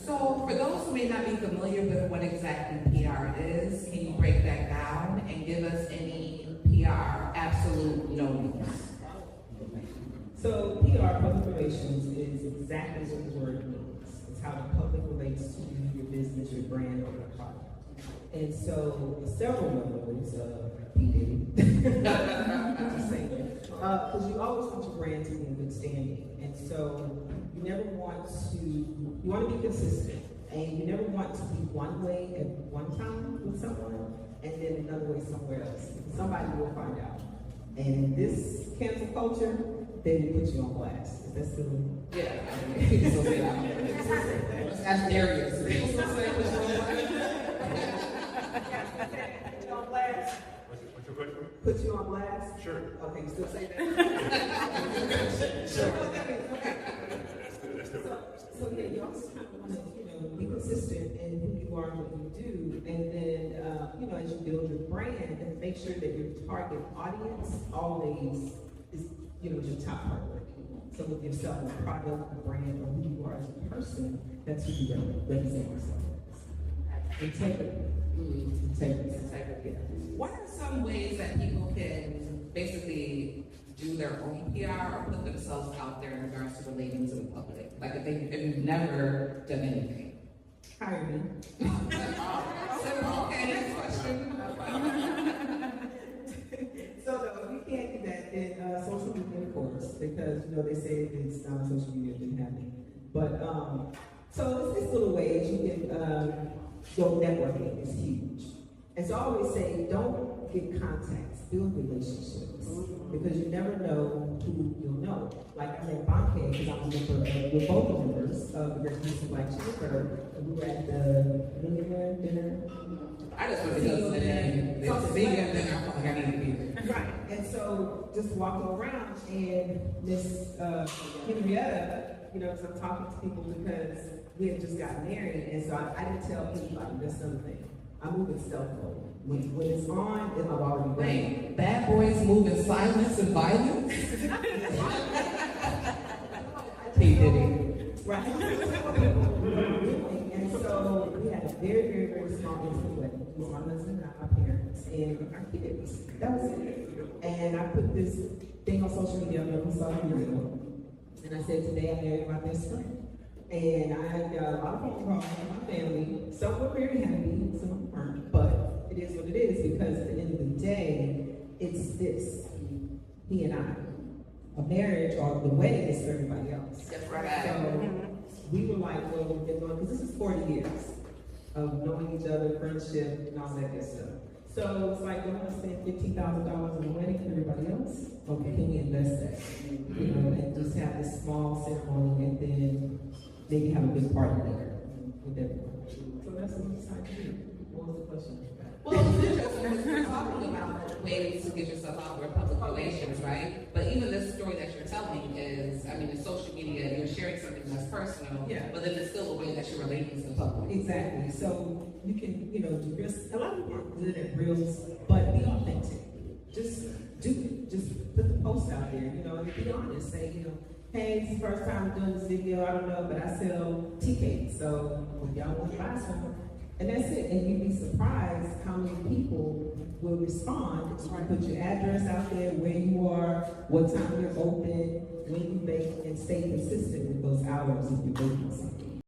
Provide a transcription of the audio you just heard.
So for those who may not be familiar with what exactly PR is, can you break that down and give us any PR absolute no-nos? So PR, public relations, is exactly what the word means. It's how the public relates to you, your business, your brand, or your product. And so several no-nos, P. Diddy, just saying, because you always want your brand to be in good standing. And so you never want to, you want to be consistent. And you never want to be one way at one time with someone and then another way somewhere else. Somebody will find out. And in this cancel culture, they will put you on blast. Is that still? Yeah, people still say that. That's Darius. People still say Put you on blast. What's your question? Put you on blast? Sure. Okay, you still say that? Sure. Okay. So yeah, you also kind of want to, be consistent in who you are and what you do, and then, as you build your brand, and make sure that your target audience always is, your top priority. So with yourself, a product, a brand, or who you are as a person, that's who you represent yourself as. Integrity. Integrity. What are some ways that people can basically do their own PR or put themselves out there in regards to relating to the public? Like if you've never done anything. Hire me. Okay, next question. So no, we can't do that in social media, of course, because they say it's not social media, it didn't happen. But so it's little ways you can go networking is huge. And so I always say, don't get contacts, build relationships, because you never know who you'll know. Like I met Bonke because I was a member, we're both members of the Great Houston Black Chamber, and we were at the millionaire dinner. I just want to go to the name. It's big and then I feel like I need to be there. Right, and so just walking around and Miss Henrietta, because I'm talking to people because we had just got married, and so I didn't tell anybody. That's another thing. I move in stealth mode. When it's on, then I've already Wait, bad boys move in silence and violence? P. Diddy. Right. And so we had a very, very, very small intimate wedding. It was my husband and I, my parents, and our kids. That was it. And I put this thing on social media, I don't know if you saw it years ago. And I said, today I married my best friend. And I got a lot of phone calls from my family. Some were very happy, some weren't. But it is what it is, because at the end of the day, it's this, he and I. A marriage or the wedding is for everybody else. That's right. So we were like, well, we've been going, because this is 40 years of knowing each other, friendship, and all that good stuff. So it's like, we're going to spend $15,000 on a wedding for everybody else. Okay, can we invest that? And just have this small ceremony and then maybe have a big party there with everyone. So that's what we decided to do. What was the question? Well, it's interesting. You're talking about ways to get yourself out there, public relations, right? But even this story that you're telling is, in social media, you're sharing something that's personal, but then it's still a way that you're relating to the public. Exactly. So you can, do reels. A lot of people are good at reels, but be authentic. Just do it. Just put the post out there, and be honest. Say, hey, this is the first time I'm doing this video, I don't know, but I sell tea cakes, so if y'all want to buy some, and that's it. And you'd be surprised how many people will respond. You put your address out there, where you are, what time you're open, when you bake, and stay consistent with those hours if you're baking something.